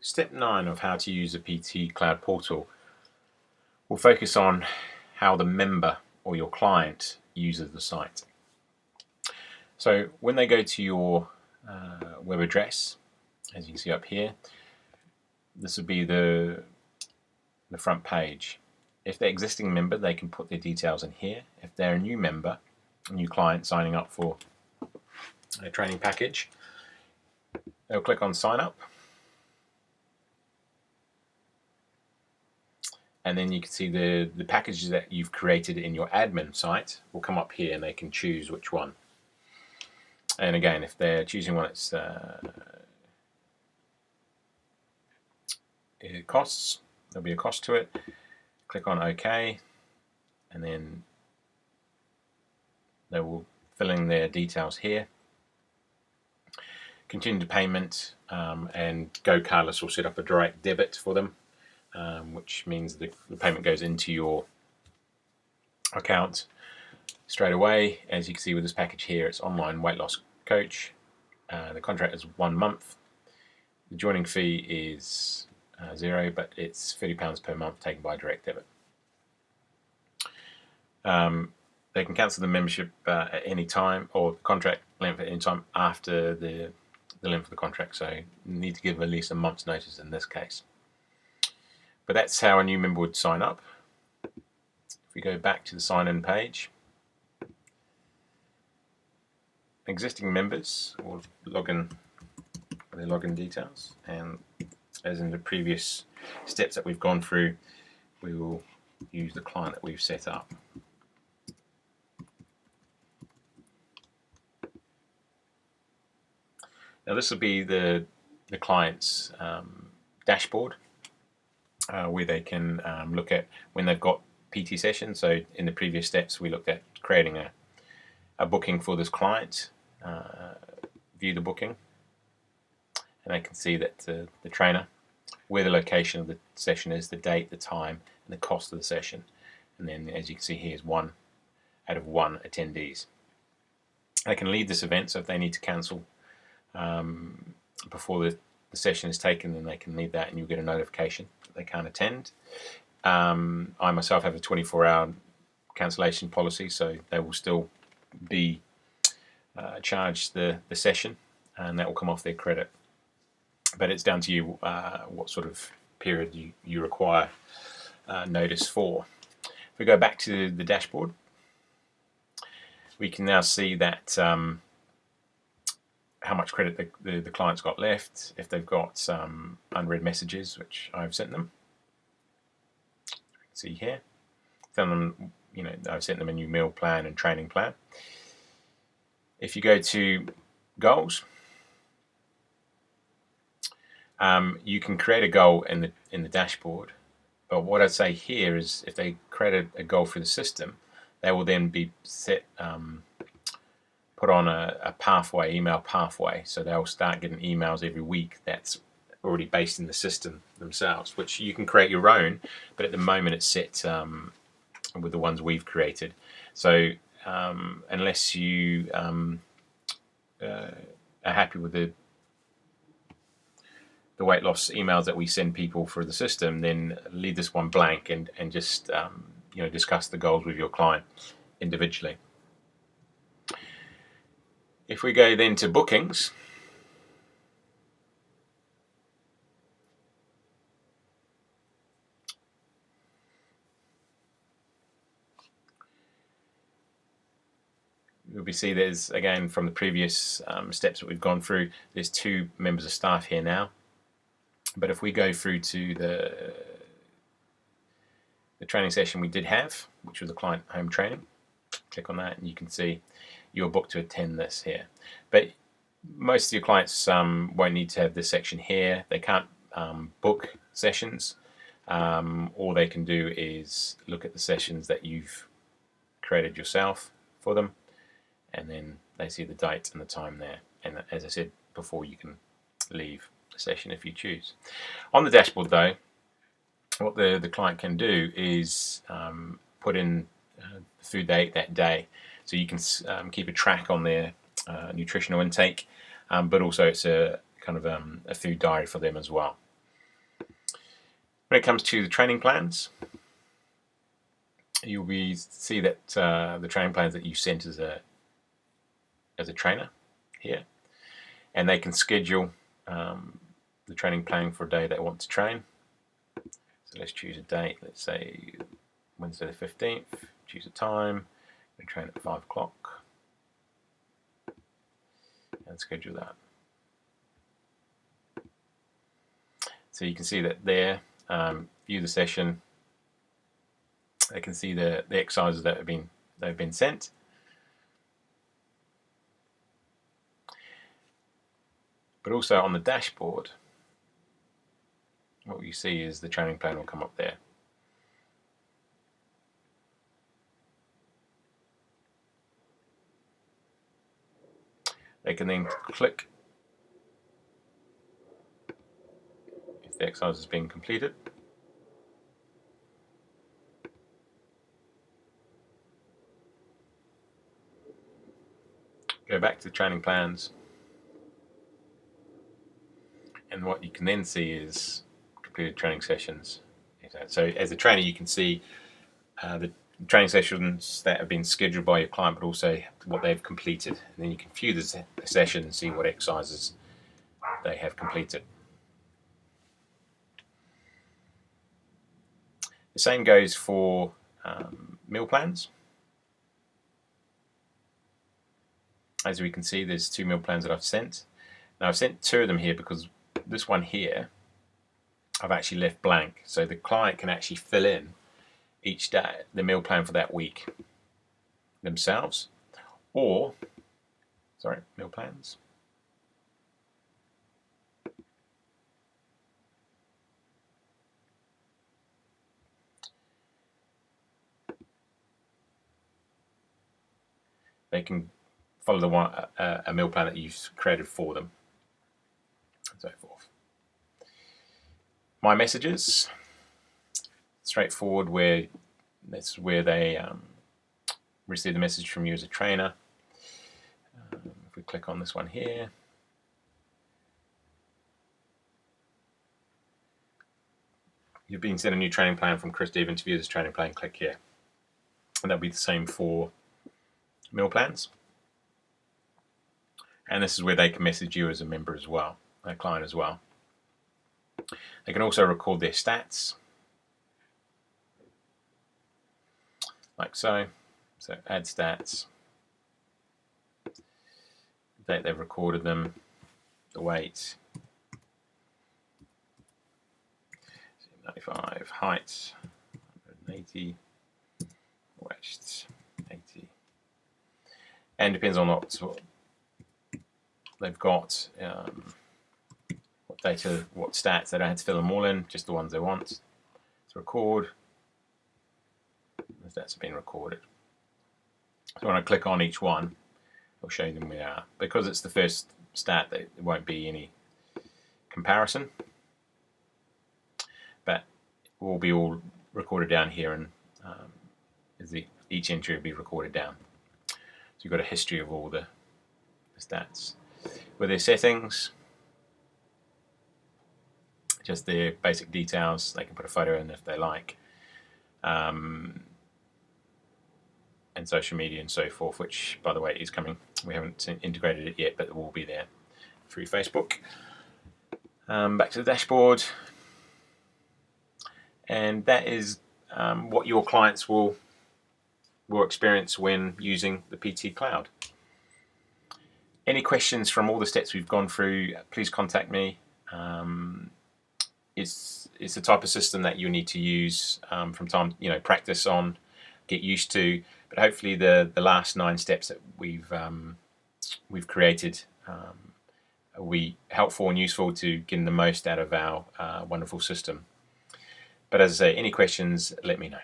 Step 9 of how to use a PT Cloud portal will focus on how the member or your client uses the site. So when they go to your web address, as you can see up here, this would be the front page. If they're existing member, they can put their details in here. If they're a new member, a new client signing up for a training package, they'll click on sign up. And then you can see the packages that you've created in your admin site will come up here, and they can choose which one. And again, if they're choosing one that's it costs, there'll be a cost to it. Click on OK, and then they will fill in their details here. Continue to payment, and GoCardless will set up a direct debit for them. Which means the payment goes into your account straight away. As you can see with this package here, it's online weight loss coach. The contract is 1 month. The joining fee is $0, but it's £30 per month taken by direct debit. They can cancel the membership at any time, or the contract length at any time after the length of the contract. So you need to give at least a month's notice in this case. But that's how a new member would sign up. If we go back to the sign-in page, existing members will log in their login details, and as in the previous steps that we've gone through, we will use the client that we've set up. Now this will be the client's dashboard. Where they can look at when they've got PT sessions. So in the previous steps, we looked at creating a booking for this client, view the booking, and they can see that the trainer, where the location of the session is, the date, the time, and the cost of the session. And then, as you can see here, is 1 out of 1 attendees. They can leave this event, so if they need to cancel before the session is taken, then they can leave that, and you'll get a notification that they can't attend. I myself have a 24-hour cancellation policy, so they will still be charged the session, and that will come off their credit. But it's down to you what sort of period you require notice for. If we go back to the dashboard, we can now see that how much credit the client's got left, if they've got some unread messages, which I've sent them. You can see here. Tell them, I've sent them a new meal plan and training plan. If you go to goals, you can create a goal in the dashboard. But what I'd say here is, if they create a goal for the system, they will then be set. Put on a pathway, email pathway, so they'll start getting emails every week that's already based in the system themselves, which you can create your own, but at the moment it's set with the ones we've created. So unless you are happy with the weight loss emails that we send people for the system, then leave this one blank and just discuss the goals with your client individually. If we go then to bookings, we see there's, again, from the previous steps that we've gone through, there's 2 members of staff here now. But if we go through to the training session we did have, which was the client home training, click on that and you can see you're booked to attend this here. But most of your clients won't need to have this section here. They can't book sessions. All they can do is look at the sessions that you've created yourself for them, and then they see the date and the time there. And as I said before, you can leave the session if you choose. On the dashboard though, what the client can do is put in the food they ate that day. So you can keep a track on their nutritional intake, but also it's a kind of a food diary for them as well. When it comes to the training plans, you'll see that the training plans that you sent as a trainer here, and they can schedule the training plan for a day they want to train. So let's choose a date. Let's say Wednesday the 15th. Choose a time. We train at 5 o'clock and schedule that. So you can see that there. View the session. They can see the exercises that have been sent. But also on the dashboard, what you see is the training plan will come up there. They can then click if the exercise has been completed. Go back to the training plans, and what you can then see is completed training sessions. So as a trainer, you can see the training sessions that have been scheduled by your client, but also what they've completed. And then you can view the session and see what exercises they have completed. The same goes for meal plans. As we can see, there's 2 meal plans that I've sent. Now I've sent 2 of them here because this one here I've actually left blank, so the client can actually fill in each day the meal plan for that week themselves, or meal plans. They can follow the one a meal plan that you've created for them, and so forth. My messages, straightforward, where that's where they receive the message from you as a trainer. If we click on this one here, you've been sent a new training plan from Chris Devan. To view this training plan, click here, and that'll be the same for meal plans. And this is where they can message you as a member as well, a client as well. They can also record their stats, like so. So add stats, the date they've recorded them, the weight, 95, height 180, waist 80, and depends on what they've got, what data, what stats. They don't have to fill them all in, just the ones they want to record. The stats have been recorded. So when I click on each one, I'll show them where they are. Because it's the first stat, there won't be any comparison, but it will be all recorded down here, and each entry will be recorded down. So you've got a history of all the stats. With their settings, just their basic details. They can put a photo in if they like, and social media and so forth, which, by the way, is coming. We haven't integrated it yet, but it will be there through Facebook. Back to the dashboard, and that is what your clients will experience when using the PT Cloud. Any questions from all the steps we've gone through, please contact me. It's the type of system that you need to use from time, practice on, get used to. But hopefully the last 9 steps that we've created will be helpful and useful to getting the most out of our wonderful system. But as I say, any questions, let me know.